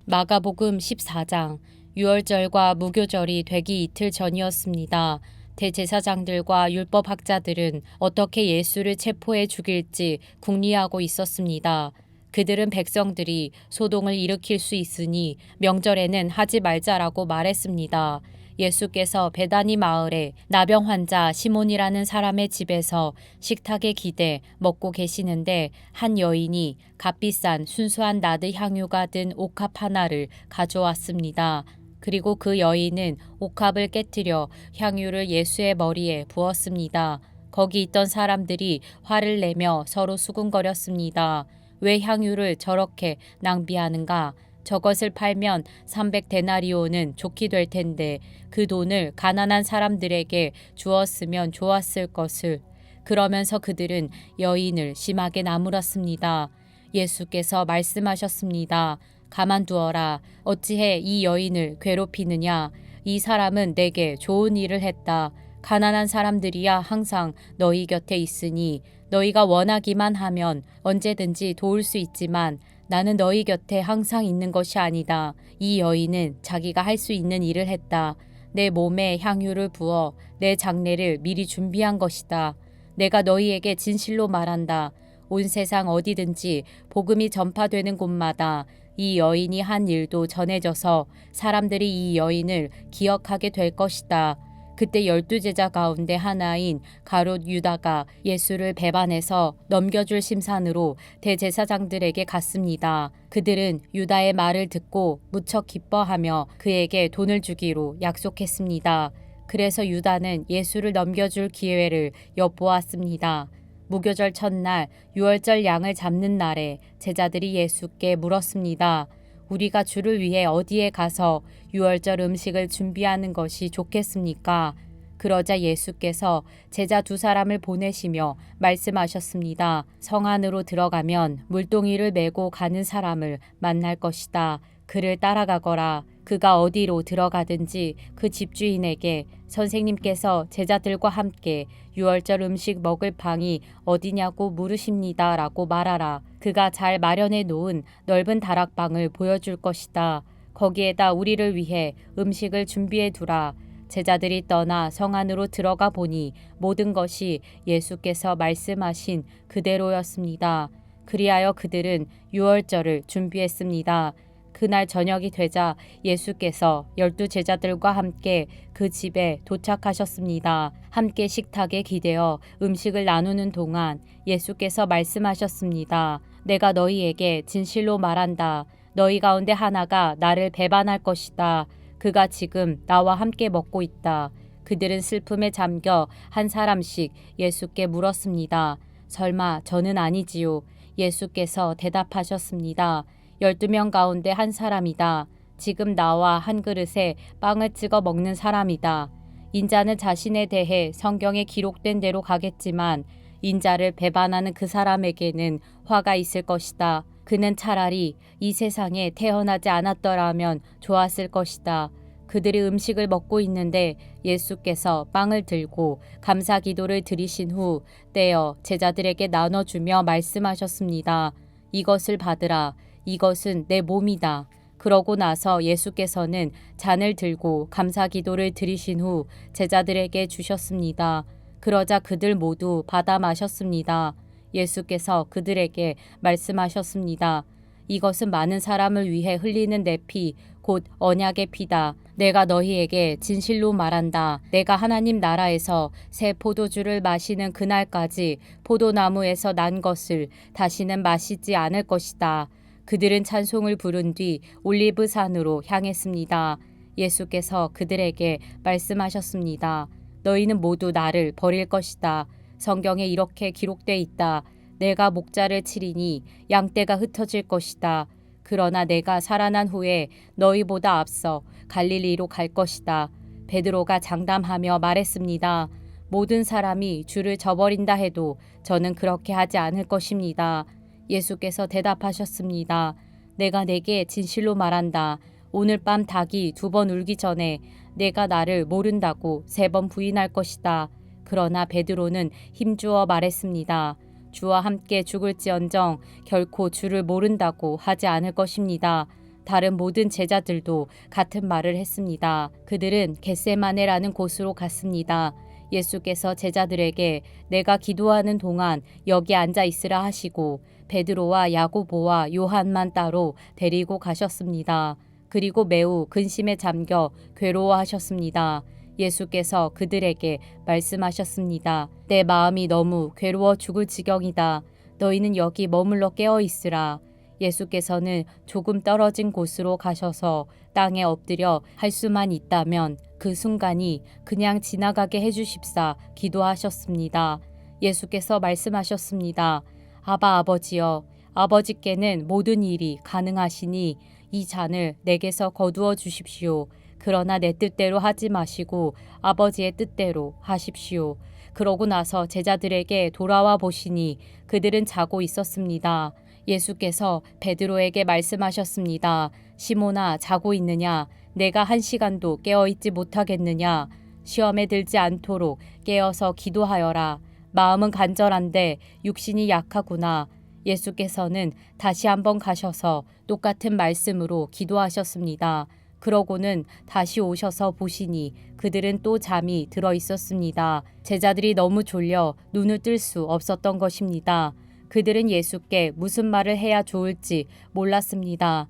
마가복음 14장. 유월절과 무교절이 되기 이틀 전이었습니다. 대제사장들과 율법학자들은 어떻게 예수를 체포해 죽일지 궁리하고 있었습니다. 그들은 백성들이 소동을 일으킬 수 있으니 명절에는 하지 말자라고 말했습니다. 예수께서 베다니 마을에 나병 환자 시몬이라는 사람의 집에서 식탁에 기대 먹고 계시는데 한 여인이 값비싼 순수한 나드 향유가 든 옥합 하나를 가져왔습니다. 그리고 그 여인은 옥합을 깨뜨려 향유를 예수의 머리에 부었습니다. 거기 있던 사람들이 화를 내며 서로 수군거렸습니다. 왜 향유를 저렇게 낭비하는가? 저것을 팔면 300데나리오는 좋게 될 텐데 그 돈을 가난한 사람들에게 주었으면 좋았을 것을. 그러면서 그들은 여인을 심하게 나무랐습니다. 예수께서 말씀하셨습니다. 가만두어라. 어찌해 이 여인을 괴롭히느냐? 이 사람은 내게 좋은 일을 했다. 가난한 사람들이야 항상 너희 곁에 있으니 너희가 원하기만 하면 언제든지 도울 수 있지만 나는 너희 곁에 항상 있는 것이 아니다. 이 여인은 자기가 할 수 있는 일을 했다. 내 몸에 향유를 부어 내 장례를 미리 준비한 것이다. 내가 너희에게 진실로 말한다. 온 세상 어디든지 복음이 전파되는 곳마다 이 여인이 한 일도 전해져서 사람들이 이 여인을 기억하게 될 것이다. 그때 12제자 가운데 하나인 가롯 유다가 예수를 배반해서 넘겨줄 심산으로 대제사장들에게 갔습니다. 그들은 유다의 말을 듣고 무척 기뻐하며 그에게 돈을 주기로 약속했습니다. 그래서 유다는 예수를 넘겨줄 기회를 엿보았습니다. 무교절 첫날 유월절 양을 잡는 날에 제자들이 예수께 물었습니다. 우리가 주를 위해 어디에 가서 유월절 음식을 준비하는 것이 좋겠습니까? 그러자 예수께서 제자 2사람을 보내시며 말씀하셨습니다. 성 안으로 들어가면 물동이를 메고 가는 사람을 만날 것이다. 그를 따라가거라. 그가 어디로 들어가든지 그 집주인에게 선생님께서 제자들과 함께 유월절 음식 먹을 방이 어디냐고 물으십니다. 라고 말하라. 그가 잘 마련해 놓은 넓은 다락방을 보여줄 것이다. 거기에다 우리를 위해 음식을 준비해 두라. 제자들이 떠나 성 안으로 들어가 보니 모든 것이 예수께서 말씀하신 그대로였습니다. 그리하여 그들은 유월절을 준비했습니다. 그날 저녁이 되자 예수께서 12제자들과 함께 그 집에 도착하셨습니다. 함께 식탁에 기대어 음식을 나누는 동안 예수께서 말씀하셨습니다. 내가 너희에게 진실로 말한다. 너희 가운데 하나가 나를 배반할 것이다. 그가 지금 나와 함께 먹고 있다. 그들은 슬픔에 잠겨 한 사람씩 예수께 물었습니다. 설마 저는 아니지요? 예수께서 대답하셨습니다. 12명 가운데 한 사람이다. 지금 나와 한 그릇에 빵을 찍어 먹는 사람이다. 인자는 자신에 대해 성경에 기록된 대로 가겠지만 인자를 배반하는 그 사람에게는 화가 있을 것이다. 그는 차라리 이 세상에 태어나지 않았더라면 좋았을 것이다. 그들이 음식을 먹고 있는데 예수께서 빵을 들고 감사 기도를 드리신 후 떼어 제자들에게 나눠주며 말씀하셨습니다. 이것을 받으라. 이것은 내 몸이다. 그러고 나서 예수께서는 잔을 들고 감사 기도를 드리신 후 제자들에게 주셨습니다. 그러자 그들 모두 받아 마셨습니다. 예수께서 그들에게 말씀하셨습니다. 이것은 많은 사람을 위해 흘리는 내 피, 곧 언약의 피다. 내가 너희에게 진실로 말한다. 내가 하나님 나라에서 새 포도주를 마시는 그날까지 포도나무에서 난 것을 다시는 마시지 않을 것이다. 그들은 찬송을 부른 뒤 올리브 산으로 향했습니다. 예수께서 그들에게 말씀하셨습니다. 너희는 모두 나를 버릴 것이다. 성경에 이렇게 기록돼 있다. 내가 목자를 치리니 양떼가 흩어질 것이다. 그러나 내가 살아난 후에 너희보다 앞서 갈릴리로 갈 것이다. 베드로가 장담하며 말했습니다. 모든 사람이 주를 저버린다 해도 저는 그렇게 하지 않을 것입니다. 예수께서 대답하셨습니다. 내가 내게 진실로 말한다. 오늘 밤 닭이 2번 울기 전에 내가 나를 모른다고 3번 부인할 것이다. 그러나 베드로는 힘주어 말했습니다. 주와 함께 죽을지언정 결코 주를 모른다고 하지 않을 것입니다. 다른 모든 제자들도 같은 말을 했습니다. 그들은 겟세마네라는 곳으로 갔습니다. 예수께서 제자들에게 내가 기도하는 동안 여기 앉아 있으라 하시고 베드로와 야고보와 요한만 따로 데리고 가셨습니다. 그리고 매우 근심에 잠겨 괴로워하셨습니다. 예수께서 그들에게 말씀하셨습니다. 내 마음이 너무 괴로워 죽을 지경이다. 너희는 여기 머물러 깨어 있으라. 예수께서는 조금 떨어진 곳으로 가셔서 땅에 엎드려 할 수만 있다면 그 순간이 그냥 지나가게 해주십사 기도하셨습니다. 예수께서 말씀하셨습니다. 아바 아버지여, 아버지께는 모든 일이 가능하시니 이 잔을 내게서 거두어 주십시오. 그러나 내 뜻대로 하지 마시고 아버지의 뜻대로 하십시오. 그러고 나서 제자들에게 돌아와 보시니 그들은 자고 있었습니다. 예수께서 베드로에게 말씀하셨습니다. 시몬아, 자고 있느냐? 내가 1시간도 깨어있지 못하겠느냐? 시험에 들지 않도록 깨어서 기도하여라. 마음은 간절한데 육신이 약하구나. 예수께서는 다시 한번 가셔서 똑같은 말씀으로 기도하셨습니다. 그러고는 다시 오셔서 보시니 그들은 또 잠이 들어 있었습니다. 제자들이 너무 졸려 눈을 뜰 수 없었던 것입니다. 그들은 예수께 무슨 말을 해야 좋을지 몰랐습니다.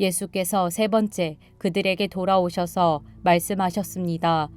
예수께서 3번째 그들에게 돌아오셔서 말씀하셨습니다.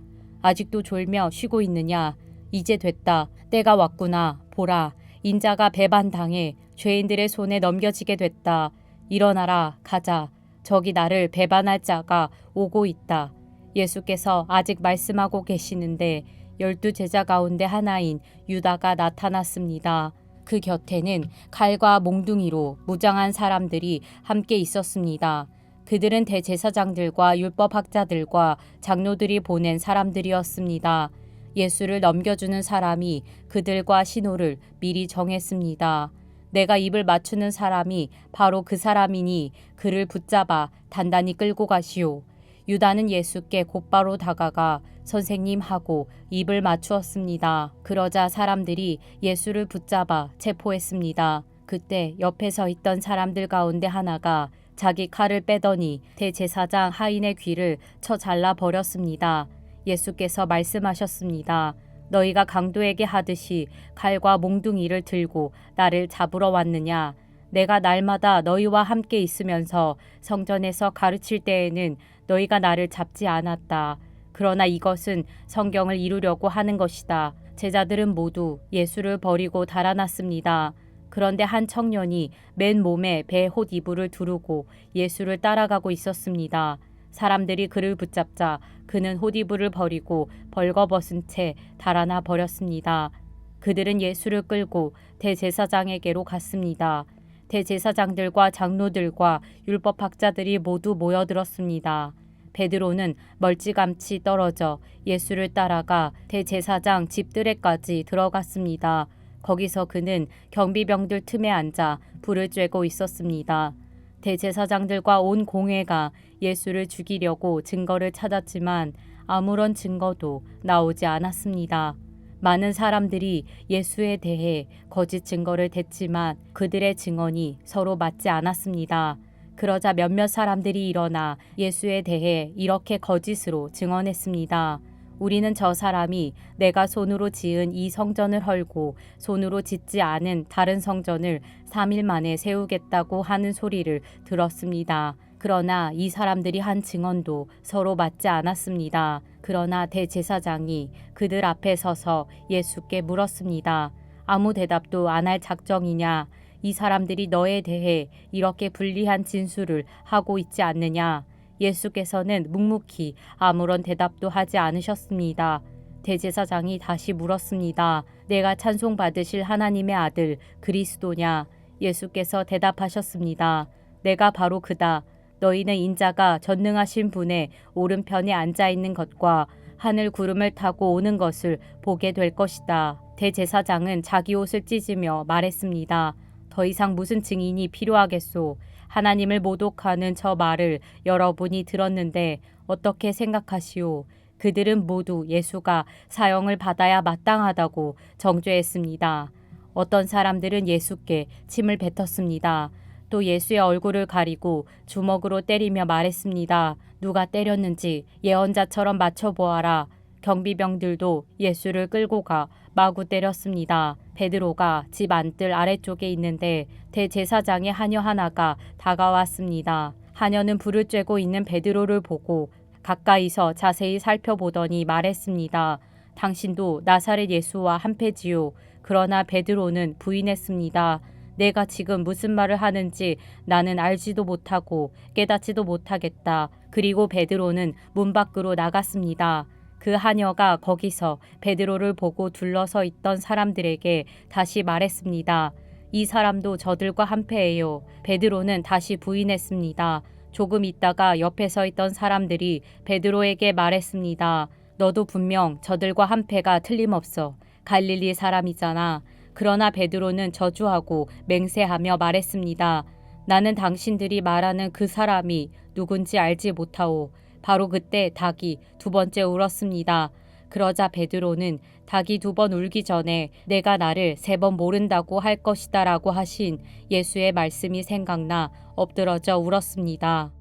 아직도 졸며 쉬고 있느냐? 이제 됐다. 때가 왔구나. 보라, 인자가 배반당해 죄인들의 손에 넘겨지게 됐다. 일어나라, 가자. 저기 나를 배반할 자가 오고 있다. 예수께서 아직 말씀하고 계시는데 12 제자 가운데 하나인 유다가 나타났습니다. 그 곁에는 칼과 몽둥이로 무장한 사람들이 함께 있었습니다. 그들은 대제사장들과 율법학자들과 장로들이 보낸 사람들이었습니다. 예수를 넘겨주는 사람이 그들과 신호를 미리 정했습니다. 내가 입을 맞추는 사람이 바로 그 사람이니 그를 붙잡아 단단히 끌고 가시오. 유다는 예수께 곧바로 다가가 선생님 하고 입을 맞추었습니다. 그러자 사람들이 예수를 붙잡아 체포했습니다. 그때 옆에 서 있던 사람들 가운데 하나가 자기 칼을 빼더니 대제사장 하인의 귀를 쳐 잘라 버렸습니다. 예수께서 말씀하셨습니다. 너희가 강도에게 하듯이 칼과 몽둥이를 들고 나를 잡으러 왔느냐? 내가 날마다 너희와 함께 있으면서 성전에서 가르칠 때에는 너희가 나를 잡지 않았다. 그러나 이것은 성경을 이루려고 하는 것이다. 제자들은 모두 예수를 버리고 달아났습니다. 그런데 한 청년이 맨 몸에 배 홑 이불을 두르고 예수를 따라가고 있었습니다. 사람들이 그를 붙잡자 그는 홑이불을 버리고 벌거벗은 채 달아나 버렸습니다. 그들은 예수를 끌고 대제사장에게로 갔습니다. 대제사장들과 장로들과 율법학자들이 모두 모여들었습니다. 베드로는 멀찌감치 떨어져 예수를 따라가 대제사장 집들에까지 들어갔습니다. 거기서 그는 경비병들 틈에 앉아 불을 쬐고 있었습니다. 대제사장들과 온 공회가 예수를 죽이려고 증거를 찾았지만 아무런 증거도 나오지 않았습니다. 많은 사람들이 예수에 대해 거짓 증거를 댔지만 그들의 증언이 서로 맞지 않았습니다. 그러자 몇몇 사람들이 일어나 예수에 대해 이렇게 거짓으로 증언했습니다. 우리는 저 사람이 내가 손으로 지은 이 성전을 헐고 손으로 짓지 않은 다른 성전을 3일 만에 세우겠다고 하는 소리를 들었습니다. 그러나 이 사람들이 한 증언도 서로 맞지 않았습니다. 그러나 대제사장이 그들 앞에 서서 예수께 물었습니다. 아무 대답도 안 할 작정이냐? 이 사람들이 너에 대해 이렇게 불리한 진술을 하고 있지 않느냐? 예수께서는 묵묵히 아무런 대답도 하지 않으셨습니다. 대제사장이 다시 물었습니다. 내가 찬송받으실 하나님의 아들 그리스도냐? 예수께서 대답하셨습니다. 내가 바로 그다. 너희는 인자가 전능하신 분의 오른편에 앉아 있는 것과 하늘 구름을 타고 오는 것을 보게 될 것이다. 대제사장은 자기 옷을 찢으며 말했습니다. 더 이상 무슨 증인이 필요하겠소? 하나님을 모독하는 저 말을 여러분이 들었는데 어떻게 생각하시오? 그들은 모두 예수가 사형을 받아야 마땅하다고 정죄했습니다. 어떤 사람들은 예수께 침을 뱉었습니다. 또 예수의 얼굴을 가리고 주먹으로 때리며 말했습니다. 누가 때렸는지 예언자처럼 맞춰보아라. 경비병들도 예수를 끌고 가 마구 때렸습니다. 베드로가 집 안뜰 아래쪽에 있는데 대제사장의 하녀 하나가 다가왔습니다. 하녀는 불을 쬐고 있는 베드로를 보고 가까이서 자세히 살펴보더니 말했습니다. 당신도 나사렛 예수와 한패지요. 그러나 베드로는 부인했습니다. 내가 지금 무슨 말을 하는지 나는 알지도 못하고 깨닫지도 못하겠다. 그리고 베드로는 문 밖으로 나갔습니다. 그 하녀가 거기서 베드로를 보고 둘러서 있던 사람들에게 다시 말했습니다. 이 사람도 저들과 한패예요. 베드로는 다시 부인했습니다. 조금 있다가 옆에 서 있던 사람들이 베드로에게 말했습니다. 너도 분명 저들과 한패가 틀림없어. 갈릴리 사람이잖아. 그러나 베드로는 저주하고 맹세하며 말했습니다. 나는 당신들이 말하는 그 사람이 누군지 알지 못하오. 바로 그때 닭이 두 번째 울었습니다. 그러자 베드로는 닭이 두 번 울기 전에 내가 나를 세 번 모른다고 할 것이다 라고 하신 예수의 말씀이 생각나 엎드러져 울었습니다.